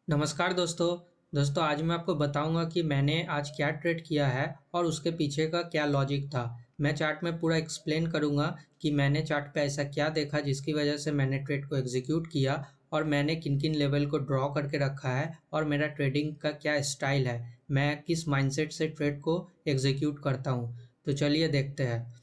नमस्कार दोस्तों आज मैं आपको बताऊंगा कि मैंने आज क्या ट्रेड किया है और उसके पीछे का क्या लॉजिक था। मैं चार्ट में पूरा एक्सप्लेन करूंगा कि मैंने चार्ट पे ऐसा क्या देखा जिसकी वजह से मैंने ट्रेड को एग्जीक्यूट किया और मैंने किन किन लेवल को ड्रॉ करके रखा है और मेरा ट्रेडिंग का क्या स्टाइल है, मैं किस माइंडसेट से ट्रेड को एग्जीक्यूट करता हूँ। तो चलिए देखते हैं।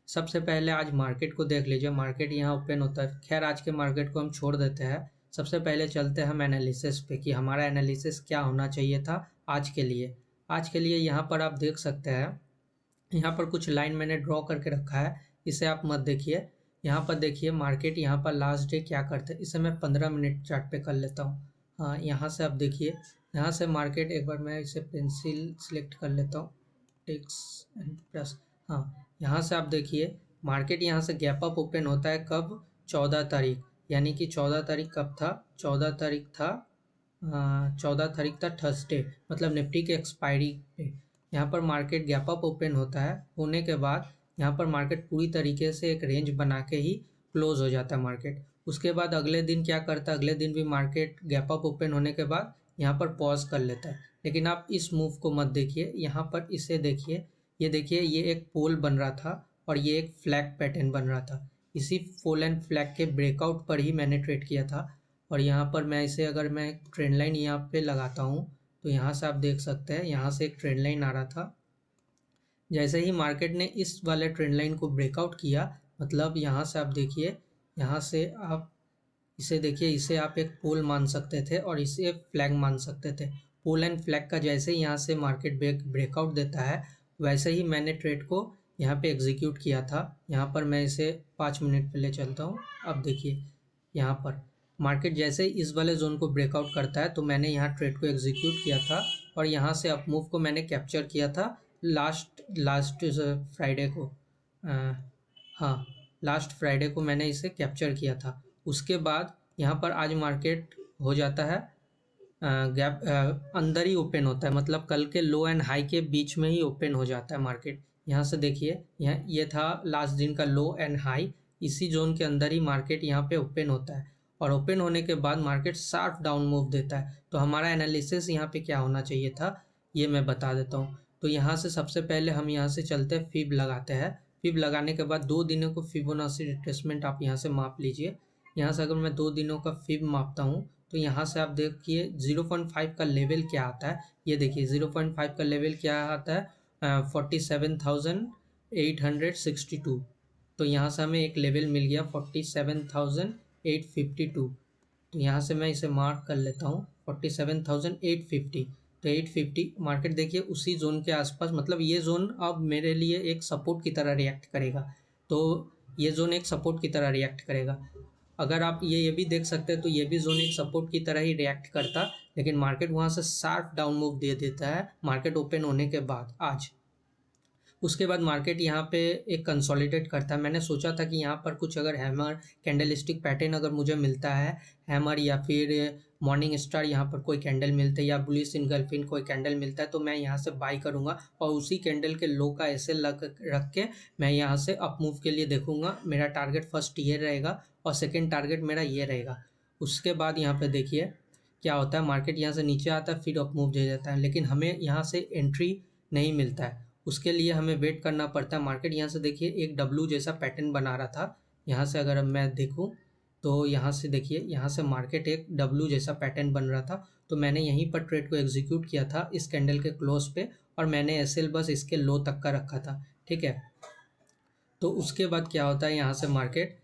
सबसे पहले आज मार्केट को देख लीजिए। मार्केट यहाँ ओपन होता है। खैर आज के मार्केट को हम छोड़ देते हैं। सबसे पहले चलते हैं हम एनालिसिस पे कि हमारा एनालिसिस क्या होना चाहिए था आज के लिए। आज के लिए यहाँ पर आप देख सकते हैं, यहाँ पर कुछ लाइन मैंने ड्रॉ करके रखा है, इसे आप मत देखिए। यहाँ पर देखिए मार्केट यहाँ पर लास्ट डे क्या करते हैं, इसे मैं 15 मिनट चार्ट पे कर लेता हूँ। हाँ, यहाँ से आप देखिए, यहाँ से मार्केट, एक बार मैं इसे पेंसिल सिलेक्ट कर लेता हूँ, टेक्स एंड प्लस। हाँ, यहाँ से आप देखिए मार्केट यहाँ से गैप अप ओपन होता है कब, 14 तारीख। यानी कि 14 तारीख कब था, 14 तारीख था 14 तारीख था थर्सडे, मतलब निफ्टी के एक्सपायरी पे। यहाँ पर मार्केट गैप अप ओपन होता है, होने के बाद यहाँ पर मार्केट पूरी तरीके से एक रेंज बना के ही क्लोज हो जाता है मार्केट। उसके बाद अगले दिन क्या करता है, अगले दिन भी मार्केट गैप अप ओपन होने के बाद यहाँ पर पॉज कर लेता है। लेकिन आप इस मूव को मत देखिए, यहाँ पर इसे देखिए। ये देखिए, ये एक पोल बन रहा था और ये एक फ्लैग पैटर्न बन रहा था। इसी पोल एंड फ्लैग के ब्रेकआउट पर ही मैंने ट्रेड किया था। और यहाँ पर मैं इसे, अगर मैं ट्रेंड लाइन यहाँ पे लगाता हूँ तो यहाँ से आप देख सकते हैं, यहाँ से एक ट्रेंड लाइन आ रहा था। जैसे ही मार्केट ने इस वाले ट्रेंड लाइन को ब्रेकआउट किया, मतलब यहाँ से आप देखिए, यहाँ से आप इसे देखिए, इसे आप एक पोल मान सकते थे और इसे फ्लैग मान सकते थे। पोल एंड फ्लैग का जैसे ही यहाँ से मार्केट ब्रेकआउट देता है, वैसे ही मैंने ट्रेड को यहाँ पे एग्जीक्यूट किया था। यहाँ पर मैं इसे 5 मिनट पे ले चलता हूँ। अब देखिए, यहाँ पर मार्केट जैसे ही इस वाले जोन को ब्रेकआउट करता है तो मैंने यहाँ ट्रेड को एग्जीक्यूट किया था और यहाँ से अप मूव को मैंने कैप्चर किया था लास्ट फ्राइडे को। हाँ, लास्ट फ्राइडे को मैंने इसे कैप्चर किया था। उसके बाद यहाँ पर आज मार्केट हो जाता है गैप, अंदर ही ओपन होता है, मतलब कल के लो एंड हाई के बीच में ही ओपन हो जाता है मार्केट। यहाँ से देखिए, यहाँ ये था लास्ट दिन का लो एंड हाई, इसी जोन के अंदर ही मार्केट यहाँ पे ओपन होता है और ओपन होने के बाद मार्केट शार्प डाउन मूव देता है। तो हमारा एनालिसिस यहाँ पे क्या होना चाहिए था, ये मैं बता देता हूँ। तो यहाँ से सबसे पहले हम यहाँ से चलते हैं, फिब लगाते हैं। फिब लगाने के बाद 2 दिनों को फिबोनाची रिट्रेसमेंट आप यहाँ से माप लीजिए। यहाँ से अगर मैं 2 दिनों का फिब मापता हूँ तो यहाँ से आप देखिए 0.5 का लेवल क्या आता है। ये देखिए 0.5 का लेवल क्या आता है, 47,862। तो यहाँ से हमें एक लेवल मिल गया 47,852। तो यहाँ से मैं इसे मार्क कर लेता हूँ 47,850। तो 850 मार्केट देखिए उसी जोन के आसपास, मतलब ये जोन अब मेरे लिए एक सपोर्ट की तरह रिएक्ट करेगा। तो ये जोन एक सपोर्ट की तरह रिएक्ट करेगा। अगर आप ये भी देख सकते हैं तो ये भी जोन एक सपोर्ट की तरह ही रिएक्ट करता, लेकिन मार्केट वहाँ से शार्प डाउन मूव दे देता है मार्केट ओपन होने के बाद आज। उसके बाद मार्केट यहाँ पे एक कंसोलिडेट करता है। मैंने सोचा था कि यहाँ पर कुछ अगर हैमर कैंडलस्टिक पैटर्न अगर मुझे मिलता है, हैमर या फिर मॉर्निंग स्टार, यहाँ पर कोई कैंडल मिलते हैं या बुलिश इनगल्फिन कोई कैंडल मिलता है तो मैं यहाँ से बाई करूँगा और उसी कैंडल के लो का ऐसे रख के मैं यहाँ से अप मूव के लिए देखूंगा। मेरा टारगेट फर्स्ट ये रहेगा और सेकेंड टारगेट मेरा ये रहेगा। उसके बाद यहाँ पे देखिए क्या होता है, मार्केट यहाँ से नीचे आता है फिर अप मूव दे जाता है, लेकिन हमें यहाँ से एंट्री नहीं मिलता है। उसके लिए हमें वेट करना पड़ता है। मार्केट यहाँ से देखिए एक डब्लू जैसा पैटर्न बना रहा था। यहाँ से अगर मैं देखूँ तो यहाँ से देखिए, यहाँ से मार्केट एक डब्लू जैसा पैटर्न बन रहा था। तो मैंने यहीं पर ट्रेड को एग्जीक्यूट किया था इस कैंडल के क्लोज पे और मैंने एसएल बस इसके लो तक का रखा था, ठीक है। तो उसके बाद क्या होता है, यहाँ से मार्केट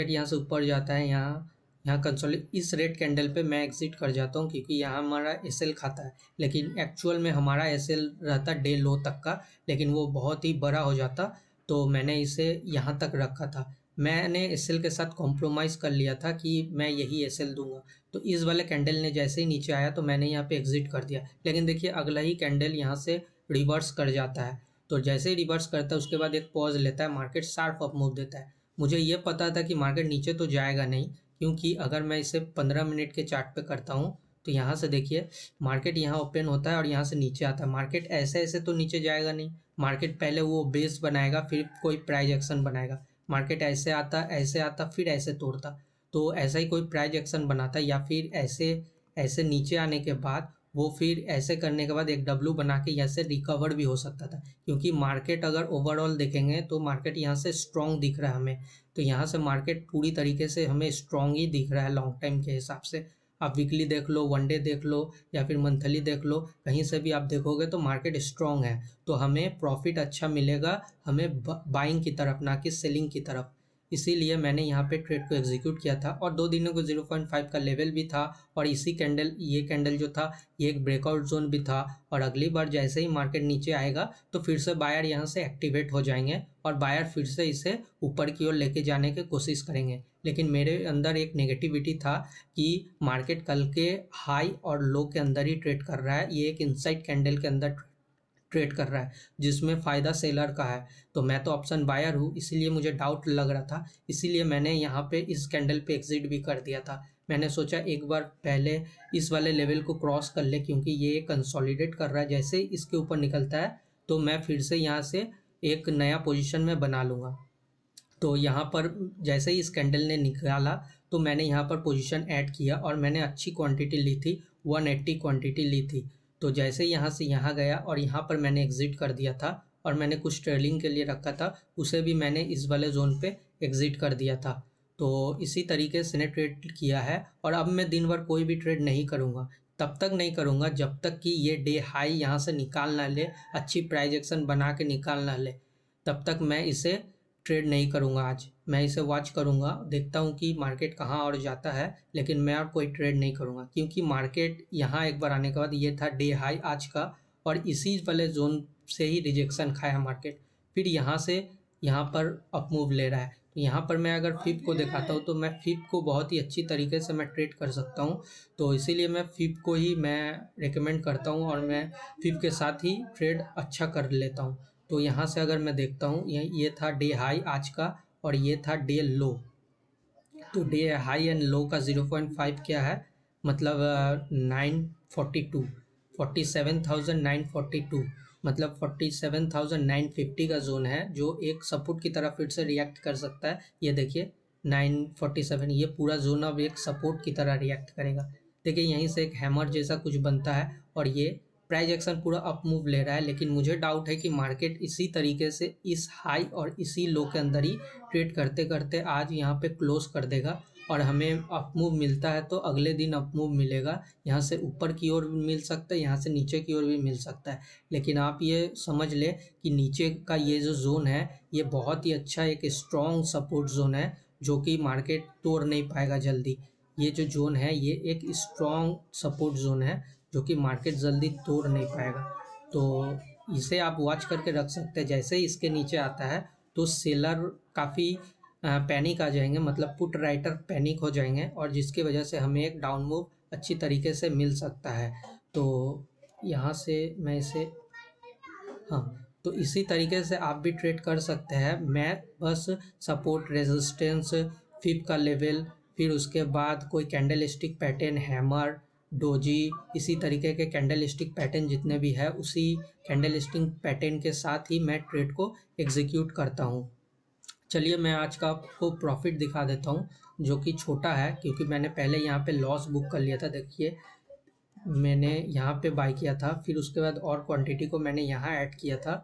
यहाँ से ऊपर जाता है। यहाँ कंसोलिड इस रेड कैंडल पे मैं एग्जिट कर जाता हूँ क्योंकि यहाँ हमारा एसएल खाता है, लेकिन एक्चुअल में हमारा एसएल रहता डे लो तक का, लेकिन वो बहुत ही बड़ा हो जाता। तो मैंने इसे यहाँ तक रखा था। मैंने एसएल के साथ कॉम्प्रोमाइज़ कर लिया था कि मैं यही एसएल दूंगा। तो इस वाले कैंडल ने जैसे ही नीचे आया तो मैंने यहाँ पे एग्जिट कर दिया, लेकिन देखिए अगला ही कैंडल यहाँ से रिवर्स कर जाता है। तो जैसे ही रिवर्स करता है उसके बाद एक पॉज लेता है, मार्केट शार्प अप मूव देता है। मुझे ये पता था कि मार्केट नीचे तो जाएगा नहीं, क्योंकि अगर मैं इसे 15 मिनट के चार्ट पे करता हूँ तो यहाँ से देखिए मार्केट यहाँ ओपन होता है और यहाँ से नीचे आता है। मार्केट ऐसे ऐसे तो नीचे जाएगा नहीं, मार्केट पहले वो बेस बनाएगा फिर कोई प्राइस एक्शन बनाएगा। मार्केट ऐसे आता फिर ऐसे तोड़ता, तो ऐसा ही कोई प्राइस एक्शन बनाता या फिर ऐसे ऐसे नीचे आने के बाद वो फिर ऐसे करने के बाद एक डब्लू बना के यहाँ से रिकवर भी हो सकता था, क्योंकि मार्केट अगर ओवरऑल देखेंगे तो मार्केट यहाँ से स्ट्रॉन्ग दिख रहा है हमें। तो यहाँ से मार्केट पूरी तरीके से हमें स्ट्रॉन्ग ही दिख रहा है लॉन्ग टाइम के हिसाब से। आप वीकली देख लो, वन डे देख लो या फिर मंथली देख लो, कहीं से भी आप देखोगे तो मार्केट स्ट्रॉन्ग है। तो हमें प्रॉफिट अच्छा मिलेगा, हमें बाइंग की तरफ ना कि सेलिंग की तरफ। इसीलिए मैंने यहाँ पे ट्रेड को एग्जीक्यूट किया था और 2 दिनों को 0.5 का लेवल भी था और इसी कैंडल, ये कैंडल जो था ये एक ब्रेकआउट जोन भी था। और अगली बार जैसे ही मार्केट नीचे आएगा तो फिर से बायर यहाँ से एक्टिवेट हो जाएंगे और बायर फिर से इसे ऊपर की ओर लेके जाने की कोशिश करेंगे। लेकिन मेरे अंदर एक नेगेटिविटी था कि मार्केट कल के हाई और लो के अंदर ही ट्रेड कर रहा है, ये एक इनसाइड कैंडल के अंदर ट्रेड कर रहा है जिसमें फ़ायदा सेलर का है। तो मैं तो ऑप्शन बायर हूँ, इसीलिए मुझे डाउट लग रहा था, इसीलिए मैंने यहाँ पे इस कैंडल पे एग्जिट भी कर दिया था। मैंने सोचा एक बार पहले इस वाले लेवल को क्रॉस कर ले, क्योंकि ये कंसोलिडेट कर रहा है, जैसे ही इसके ऊपर निकलता है तो मैं फिर से यहाँ से एक नया पोजीशन में बना लूँगा। तो यहाँ पर जैसे ही इस कैंडल ने निकाला तो मैंने यहाँ पर पोजीशन ऐड किया और मैंने अच्छी क्वांटिटी ली थी, 180 क्वांटिटी ली थी। तो जैसे यहाँ से यहाँ गया और यहाँ पर मैंने एग्ज़िट कर दिया था और मैंने कुछ ट्रेलिंग के लिए रखा था, उसे भी मैंने इस वाले जोन पे एग्ज़िट कर दिया था। तो इसी तरीके से मैंने ट्रेड किया है और अब मैं दिन भर कोई भी ट्रेड नहीं करूँगा, तब तक नहीं करूँगा जब तक कि ये डे हाई यहाँ से निकाल ना ले, अच्छी प्राइस एक्शन बना के निकाल ना ले, तब तक मैं इसे ट्रेड नहीं करूँगा। आज मैं इसे वॉच करूँगा, देखता हूँ कि मार्केट कहाँ और जाता है, लेकिन मैं और कोई ट्रेड नहीं करूँगा, क्योंकि मार्केट यहाँ एक बार आने के बाद ये था डे हाई आज का और इसी वाले जोन से ही रिजेक्शन खाया मार्केट, फिर यहाँ से यहाँ पर अप मूव ले रहा है। तो यहाँ पर मैं अगर फिप को दिखाता हूँ तो मैं फिप को बहुत ही अच्छी तरीके से मैं ट्रेड कर सकता हूँ, तो इसीलिए मैं फिप को ही मैं रिकमेंड करता हूँ और मैं फिप के साथ ही ट्रेड अच्छा कर लेता हूँ। तो यहाँ से अगर मैं देखता हूँ, ये था डे हाई आज का और ये था डे लो। तो डे हाई एंड लो का 0.5 क्या है, मतलब 942, 47,942, मतलब 47,950 का जोन है जो एक सपोर्ट की तरह फिर से रिएक्ट कर सकता है। ये देखिए 947, ये पूरा जोन अब एक सपोर्ट की तरह रिएक्ट करेगा। देखिए यहीं से एक हैमर जैसा कुछ बनता है और ये प्राइस एक्शन पूरा अप मूव ले रहा है, लेकिन मुझे डाउट है कि मार्केट इसी तरीके से इस हाई और इसी लो के अंदर ही ट्रेड करते करते आज यहाँ पे क्लोज कर देगा और हमें अप मूव मिलता है तो अगले दिन अप मूव मिलेगा, यहाँ से ऊपर की ओर भी मिल सकता है, यहाँ से नीचे की ओर भी मिल सकता है। लेकिन आप ये समझ ले कि नीचे का ये जो जोन है ये बहुत ही अच्छा एक स्ट्रॉन्ग सपोर्ट जोन है जो कि मार्केट तोड़ नहीं पाएगा जल्दी। ये जो जोन है ये एक स्ट्रॉन्ग सपोर्ट जोन है जो कि मार्केट जल्दी तोड़ नहीं पाएगा। तो इसे आप वॉच करके रख सकते हैं। जैसे ही इसके नीचे आता है तो सेलर काफ़ी पैनिक आ जाएंगे, मतलब पुट राइटर पैनिक हो जाएंगे और जिसकी वजह से हमें एक डाउन मूव अच्छी तरीके से मिल सकता है। तो यहाँ से मैं इसे, हाँ, तो इसी तरीके से आप भी ट्रेड कर सकते हैं। मैं बस सपोर्ट, रेजिस्टेंस, फिप का लेवल, फिर उसके बाद कोई candle stick pattern, hammer, doji, इसी तरीके के कैंडल स्टिक पैटर्न जितने भी है उसी कैंडल स्टिक पैटर्न के साथ ही मैं ट्रेड को एग्जीक्यूट करता हूँ। चलिए मैं आज का आपको प्रॉफिट दिखा देता हूँ जो कि छोटा है, क्योंकि मैंने पहले यहाँ पे लॉस बुक कर लिया था। देखिए मैंने यहाँ पे बाई किया था, फिर उसके बाद और क्वांटिटी को मैंने यहाँ ऐड किया था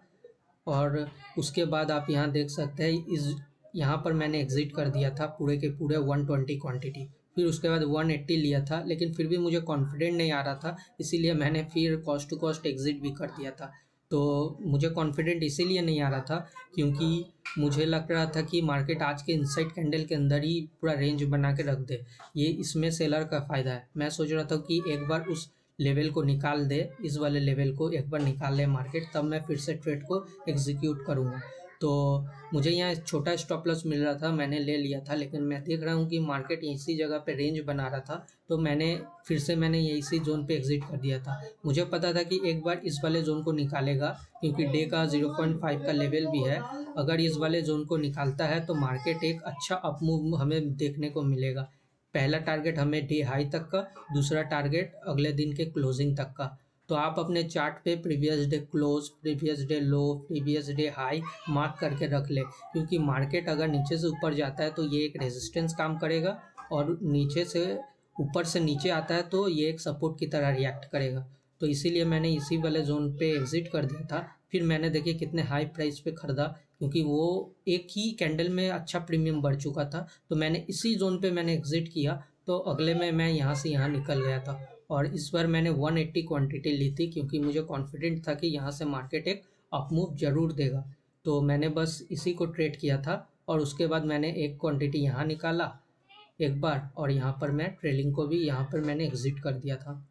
और उसके बाद आप यहाँ देख सकते हैं इस यहाँ पर मैंने एग्ज़िट कर दिया था पूरे के पूरे 120 क्वांटिटी। फिर उसके बाद 180 लिया था, लेकिन फिर भी मुझे कॉन्फिडेंट नहीं आ रहा था, इसीलिए मैंने फिर कॉस्ट टू कॉस्ट एग्ज़िट भी कर दिया था। तो मुझे कॉन्फिडेंट इसीलिए नहीं आ रहा था क्योंकि मुझे लग रहा था कि मार्केट आज के इनसाइड कैंडल के अंदर ही पूरा रेंज बना के रख दे, ये इसमें सेलर का फ़ायदा है। मैं सोच रहा था कि एक बार उस लेवल को निकाल दे, इस वाले लेवल को एक बार निकाल ले मार्केट, तब मैं फिर से ट्रेड को एग्जीक्यूट करूँगा। तो मुझे यहाँ छोटा स्टॉप लॉस मिल रहा था, मैंने ले लिया था, लेकिन मैं देख रहा हूँ कि मार्केट इसी जगह पे रेंज बना रहा था तो मैंने इसी जोन पे एग्जिट कर दिया था। मुझे पता था कि एक बार इस वाले जोन को निकालेगा क्योंकि डे का 0.5 का लेवल भी है। अगर इस वाले जोन को निकालता है तो मार्केट एक अच्छा अप मूव हमें देखने को मिलेगा। पहला टारगेट हमें डे हाई तक का, दूसरा टारगेट अगले दिन के क्लोजिंग तक का। तो आप अपने चार्ट पे previous day close, previous day लो, प्रीवियस डे हाई मार्क करके रख ले, क्योंकि मार्केट अगर नीचे से ऊपर जाता है तो ये एक रेजिस्टेंस काम करेगा और नीचे से ऊपर से नीचे आता है तो ये एक सपोर्ट की तरह रिएक्ट करेगा। तो इसीलिए मैंने इसी वाले जोन पे एग्जिट कर दिया था। फिर मैंने देखिए कितने हाई प्राइस पे खरीदा, क्योंकि वो एक ही कैंडल में अच्छा प्रीमियम बढ़ चुका था। तो मैंने इसी जोन पे मैंने एग्जिट किया, तो अगले में मैं यहाँ से यहाँ निकल गया था। और इस बार मैंने 180 क्वांटिटी ली थी, क्योंकि मुझे कॉन्फिडेंट था कि यहाँ से मार्केट एक अप मूव जरूर देगा। तो मैंने बस इसी को ट्रेड किया था, और उसके बाद मैंने एक क्वांटिटी यहाँ निकाला एक बार, और यहाँ पर मैं ट्रेलिंग को भी यहाँ पर मैंने एग्जिट कर दिया था।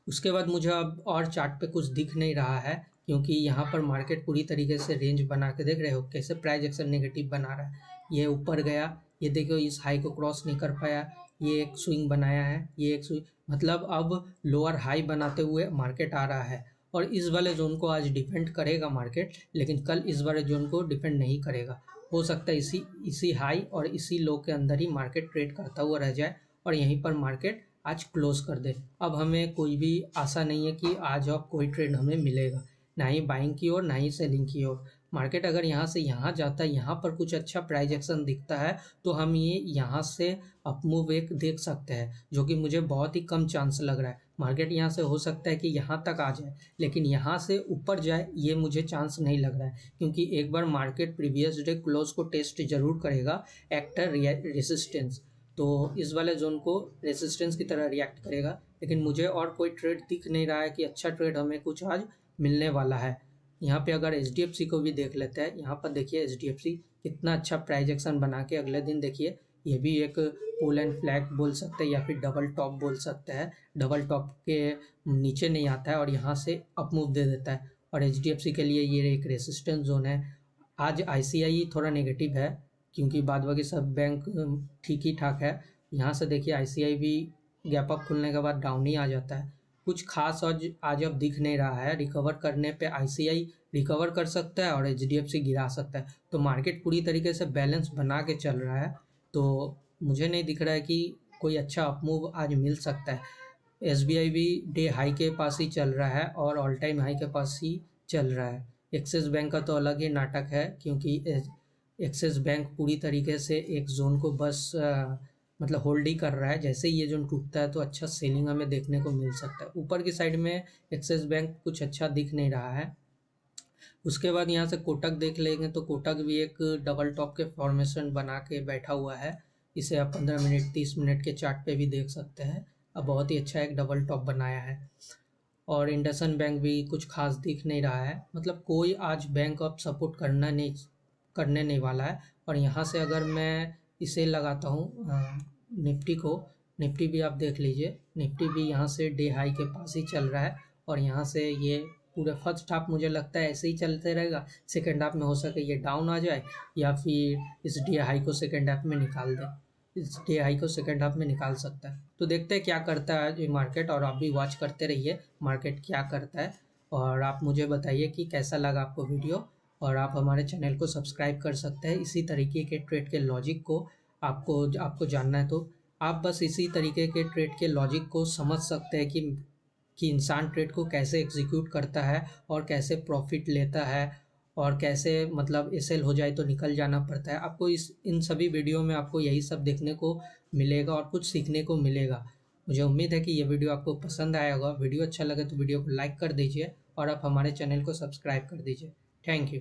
उसके बाद मुझे अब और चार्ट पे कुछ दिख नहीं रहा है, क्योंकि यहाँ पर मार्केट पूरी तरीके से रेंज बना के, देख रहे हो कैसे प्राइस एक्शन नेगेटिव बना रहा है। ये ऊपर गया, ये देखो इस हाई को क्रॉस नहीं कर पाया, ये एक स्विंग बनाया है, ये एक स्विंग, मतलब अब लोअर हाई बनाते हुए मार्केट आ रहा है। और इस वाले जोन को आज डिफेंड करेगा मार्केट, लेकिन कल इस वाले जोन को डिफेंड नहीं करेगा। हो सकता है इसी इसी हाई और इसी लो के अंदर ही मार्केट ट्रेड करता हुआ रह जाए, और यहीं पर मार्केट आज क्लोज कर दे। अब हमें कोई भी आशा नहीं है कि आज अब कोई ट्रेड हमें मिलेगा, ना ही बाइंग की ओर ना ही सेलिंग की ओर। मार्केट अगर यहाँ से यहाँ जाता है, यहाँ पर कुछ अच्छा प्राइस एक्शन दिखता है, तो हम ये यहाँ से अप मूव एक देख सकते हैं, जो कि मुझे बहुत ही कम चांस लग रहा है। मार्केट यहाँ से हो सकता है कि यहाँ तक आ जाए, लेकिन यहाँ से ऊपर जाए ये मुझे चांस नहीं लग रहा है, क्योंकि एक बार मार्केट प्रीवियस डे क्लोज को टेस्ट जरूर करेगा, एक्टर रेसिस्टेंस, तो इस वाले जोन को रेसिस्टेंस की तरह रिएक्ट करेगा। लेकिन मुझे और कोई ट्रेड दिख नहीं रहा है कि अच्छा ट्रेड हमें कुछ आज मिलने वाला है। यहाँ पे अगर HDFC को भी देख लेते हैं, यहाँ पर देखिए HDFC कितना अच्छा प्राइस एक्शन बना के अगले दिन देखिए, ये भी एक पुल एंड फ्लैग बोल सकते हैं या फिर डबल टॉप बोल सकते हैं। डबल टॉप के नीचे नहीं आता है और यहाँ से अप मूव दे देता है, और HDFC के लिए ये एक रेसिस्टेंस जोन है। आज ICI थोड़ा नेगेटिव है, क्योंकि बाद बाकी सब बैंक ठीक ही ठाक है। यहाँ से देखिए ICI भी गैप अप खुलने के बाद डाउन ही आ जाता है। कुछ खास आज अब दिख नहीं रहा है। रिकवर करने पे ICI रिकवर कर सकता है और HDFC गिरा सकता है। तो मार्केट पूरी तरीके से बैलेंस बना के चल रहा है, तो मुझे नहीं दिख रहा है कि कोई अच्छा अप मूव आज मिल सकता है। SBI भी डे हाई के पास ही चल रहा है और ऑल टाइम हाई के पास ही चल रहा है। एक्सिस बैंक का तो अलग ही नाटक है, क्योंकि एक्सिस बैंक पूरी तरीके से एक जोन को बस मतलब होल्ड ही कर रहा है। जैसे ही ये जोन टूटता है तो अच्छा सेलिंग हमें देखने को मिल सकता है। ऊपर की साइड में एक्सिस बैंक कुछ अच्छा दिख नहीं रहा है। उसके बाद यहाँ से कोटक देख लेंगे, तो कोटक भी एक डबल टॉप के फॉर्मेशन बना के बैठा हुआ है। इसे आप 15 मिनट 30 मिनट के चार्ट पे भी देख सकते हैं। अब बहुत ही अच्छा एक डबल टॉप बनाया है। और इंडसन बैंक भी कुछ खास दिख नहीं रहा है, मतलब कोई आज बैंक अब सपोर्ट करने नहीं वाला है। और यहाँ से अगर मैं इसे लगाता हूँ निफ्टी को, निफ्टी भी आप देख लीजिए, निफ्टी भी यहाँ से डे हाई के पास ही चल रहा है, और यहाँ से ये पूरे फर्स्ट हाफ मुझे लगता है ऐसे ही चलते रहेगा। सेकेंड हाफ में हो सके ये डाउन आ जाए, या फिर इस डे हाई को सेकेंड हाफ में निकाल दे, इस डे हाई को सेकेंड हाफ में निकाल सकता है। तो देखते हैं क्या करता है आज ये मार्केट, और आप भी वॉच करते रहिए मार्केट क्या करता है। और आप मुझे बताइए कि कैसा लगा आपको वीडियो, और आप हमारे चैनल को सब्सक्राइब कर सकते हैं। इसी तरीके के ट्रेड के लॉजिक को आपको जानना है, तो आप बस इसी तरीके के ट्रेड के लॉजिक को समझ सकते हैं कि इंसान ट्रेड को कैसे एग्जीक्यूट करता है और कैसे प्रॉफिट लेता है, और कैसे मतलब एसएल हो जाए तो निकल जाना पड़ता है। आपको इन सभी वीडियो में आपको यही सब देखने को मिलेगा और कुछ सीखने को मिलेगा। मुझे उम्मीद है कि ये वीडियो आपको पसंद आया होगा। वीडियो अच्छा लगे तो वीडियो को लाइक कर दीजिए, और आप हमारे चैनल को सब्सक्राइब कर दीजिए। Thank you.